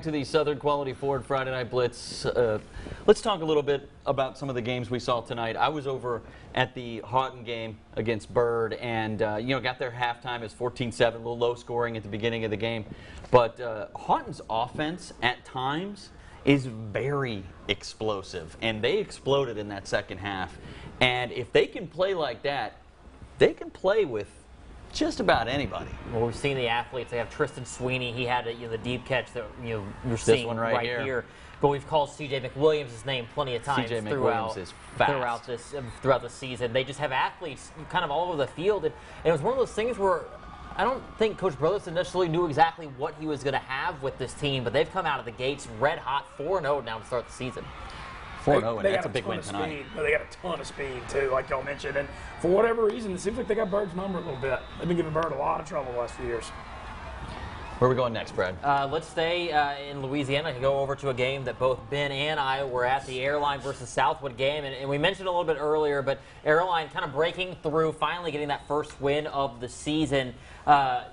back to the Southern Quality Ford Friday Night Blitz. Let's talk a little bit about some of the games we saw tonight. I was over at the Houghton game against Byrd and, got there halftime. It was 14-7, a little low scoring at the beginning of the game. But Houghton's offense at times is very explosive, and they exploded in that second half. And if they can play like that, they can play with just about anybody. Well, we've seen the athletes. They have Tristan Sweeney. He had the deep catch that you're seeing one right here. But we've called C.J. McWilliams' name plenty of times throughout the season. They just have athletes kind of all over the field, and it was one of those things where I don't think Coach Brotherson necessarily knew exactly what he was going to have with this team, but they've come out of the gates red hot, 4-0 now to start the season. 4-0, and that's a big win tonight. But they got a ton of speed, too, like y'all mentioned. And for whatever reason, it seems like they got Bird's number a little bit. They've been giving Bird a lot of trouble the last few years. Where are we going next, Brad? Let's stay in Louisiana and go over to a game that both Ben and I were at, the Airline versus Southwood game. And we mentioned a little bit earlier, but Airline kind of breaking through, finally getting that first win of the season.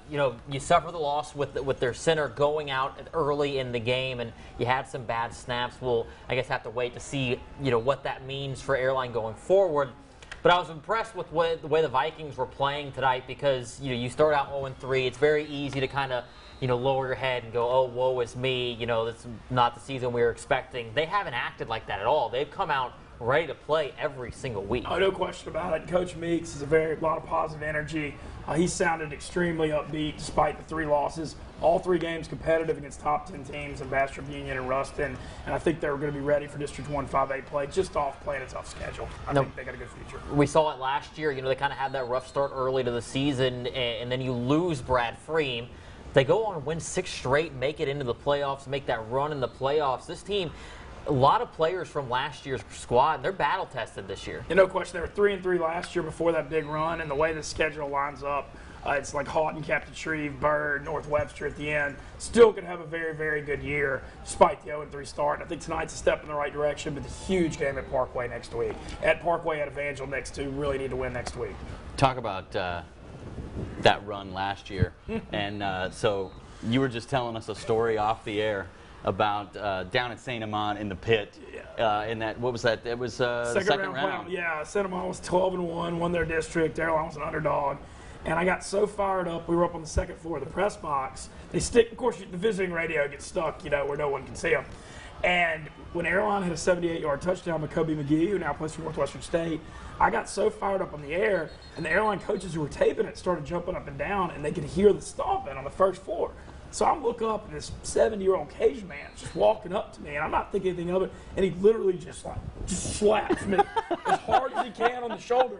You suffer the loss with their center going out early in the game, and you had some bad snaps. We'll, I guess, have to wait to see, what that means for Airline going forward. But I was impressed with the way the Vikings were playing tonight because, you start out 0-3. It's very easy to kind of, lower your head and go, oh, woe is me. This is not the season we were expecting. They haven't acted like that at all. They've come out ready to play every single week. Oh, no question about it. Coach Meeks is a lot of positive energy. He sounded extremely upbeat despite the 3 losses. All 3 games competitive against top 10 teams in Bastrop Union and Ruston. And I think they were going to be ready for District 1 5A play just off playing a tough schedule. I think they got a good future. We saw it last year. They kind of had that rough start early to the season, and then you lose Brad Freem. They go on and win 6 straight, make it into the playoffs, make that run in the playoffs. This team, a lot of players from last year's squad, they're battle-tested this year. No question. They were 3-3 last year before that big run, and the way the schedule lines up, it's like Houghton, Captain Shreve, Byrd, North Webster at the end. Still going to have a very, very good year despite the 0-3 start. I think tonight's a step in the right direction, but a huge game at Parkway next week. At Parkway, at Evangel next to really need to win next week. Talk about that run last year. And so you were just telling us a story off the air about down at St. Amant in the pit. In that, what was that? It was the second round. Yeah, St. Amant was 12-1, won their district. Airline was an underdog. And I got so fired up. We were up on the second floor of the press box. They stick, of course, the visiting radio gets stuck, where no one can see them. And when Airline had a 78-yard touchdown by Kobe McGee, who now plays for Northwestern State, I got so fired up on the air, and the Airline coaches who were taping it started jumping up and down, and they could hear the stomping on the first floor. So I look up, and this 70-year-old Cage man is just walking up to me, and I'm not thinking anything of it, and he literally just slaps me as hard as he can on the shoulder.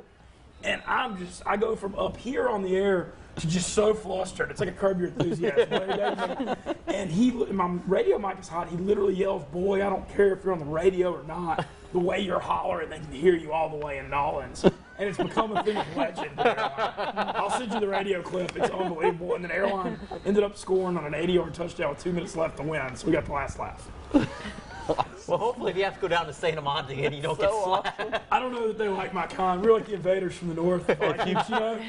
And I go from up here on the air to just so flustered. It's like a Curb Your Enthusiasm. And my radio mic is hot. He literally yells, "Boy, I don't care if you're on the radio or not. The way you're hollering, they can hear you all the way in Nolens." And it's become a thing of legend. I'll send you the radio clip. It's unbelievable. And then Airline ended up scoring on an 80-yard touchdown with 2 minutes left to win. So we got the last laugh. Well, hopefully if you have to go down to St. Amant again, you don't get slapped. Awesome. I don't know that they like my kind. We're like the invaders from the north.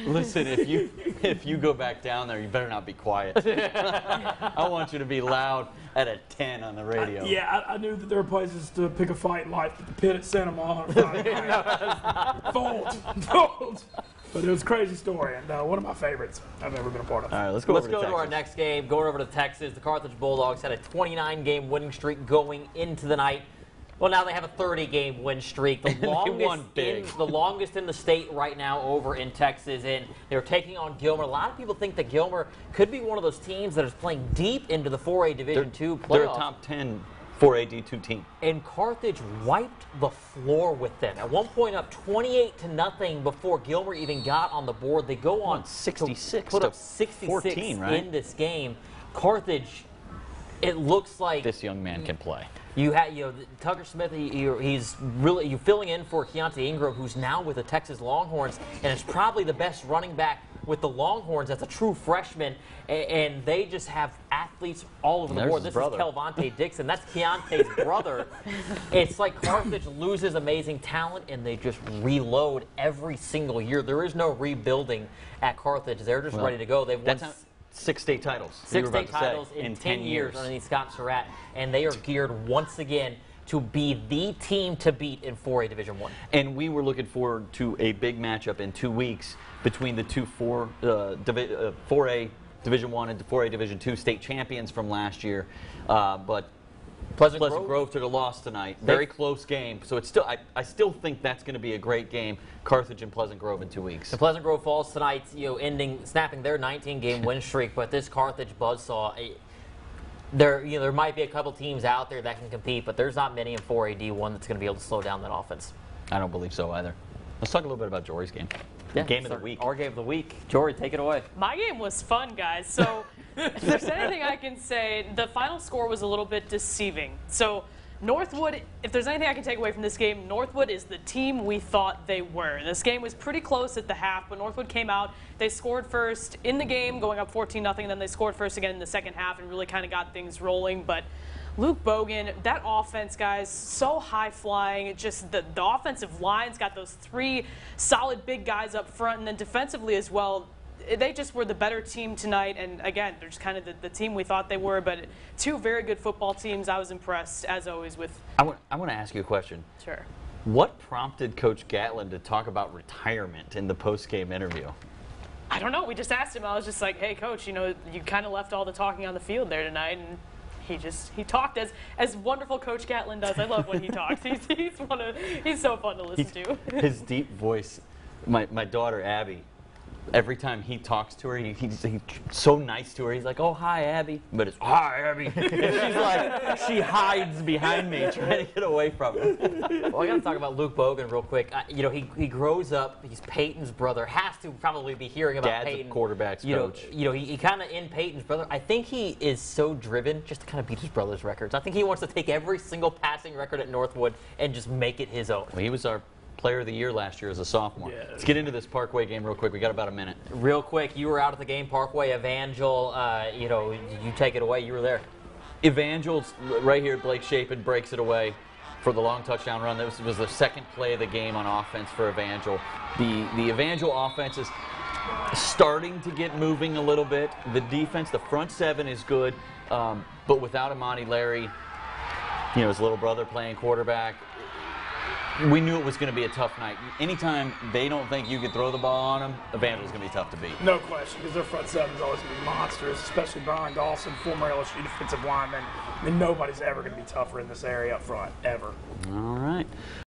Listen, if you go back down there, you better not be quiet. I want you to be loud at a 10 on the radio. I knew that there were places to pick a fight in life, but the pit at St. Amant, fold. But it was a crazy story, and one of my favorites I've ever been a part of. All right, let's go to our next game. Going over to Texas, the Carthage Bulldogs had a 29-game winning streak going into the night. Well, now they have a 30-game win streak, the longest in the state right now over in Texas, and they're taking on Gilmer. A lot of people think that Gilmer could be one of those teams that is playing deep into the 4A Division II playoffs. They're a top 10 4A D2 team. And Carthage wiped the floor with them. At one point up 28-0 before Gilmer even got on the board. They go on 66 put to up 66 14, right? in this game. Carthage, it looks like this young man can play. You had, Tucker Smith. He's really filling in for Keontae Ingram, who's now with the Texas Longhorns, and is probably the best running back with the Longhorns as a true freshman. And they just have athletes all over the board. This is Kelvontae Dixon. That's Keontae's brother. It's like Carthage loses amazing talent, and they just reload every single year. There is no rebuilding at Carthage. They're just ready to go. They've won 6 state titles. 6 state titles in 10 years underneath Scott Surratt, and they are geared once again to be the team to beat in 4A Division I. And we were looking forward to a big matchup in 2 weeks between the two 4A Division I and 4A Division II state champions from last year, but Pleasant Grove took a loss tonight. Very close game. So it's still, I still think that's going to be a great game. Carthage and Pleasant Grove in 2 weeks. The Pleasant Grove Falls tonight, snapping their 19-game win streak. But this Carthage buzzsaw, there might be a couple teams out there that can compete, but there's not many in 4A D1 that's going to be able to slow down that offense. I don't believe so either. Let's talk a little bit about Jory's game. Yeah, game of the week. Our game of the week. Jory, take it away. My game was fun, guys. So if there's anything I can say, the final score was a little bit deceiving. So Northwood, if there's anything I can take away from this game, Northwood is the team we thought they were. This game was pretty close at the half, but Northwood came out. They scored first in the game, going up 14-0, and then they scored first again in the second half and really kind of got things rolling. But Luke Bogan, that offense, guys, so high-flying. Just the offensive line's got those 3 solid big guys up front, and then defensively as well. They just were the better team tonight, and again, they're just kind of the team we thought they were, but 2 very good football teams. I was impressed, as always, with. I want to ask you a question. Sure. What prompted Coach Gatlin to talk about retirement in the post-game interview? I don't know. We just asked him. I was just like, hey, Coach, you kind of left all the talking on the field there tonight, and he talked as wonderful Coach Gatlin does. I love when he talks. He's so fun to listen to. His deep voice. My daughter Abby, every time he talks to her, he's so nice to her. He's like, "Oh, hi, Abby," but it's "Hi, Abby." And she's like, she hides behind me, trying to get away from him. Well, I got to talk about Luke Bogan real quick. He grows up. He's Peyton's brother. Has to probably be hearing about Dad's Peyton. a quarterback's coach. He kind of in Peyton's brother. I think he is so driven just to kind of beat his brother's records. I think he wants to take every single passing record at Northwood and just make it his own. Well, he was our Player of the Year last year as a sophomore. Yeah. Let's get into this Parkway game real quick. We got about a minute. Real quick, you were out at the game, Parkway. Evangel, you take it away. You were there. Evangel's right here. Blake Chapin breaks it away for the long touchdown run. This was the second play of the game on offense for Evangel. The Evangel offense is starting to get moving a little bit. The defense, the front 7 is good, but without Amani Larry, his little brother playing quarterback, we knew it was going to be a tough night. Anytime they don't think you could throw the ball on them, Evangel's going to be tough to beat. No question, because their front 7 is always going to be monsters, especially Brian Dawson, former LSU defensive lineman. Nobody's ever going to be tougher in this area up front, ever. All right.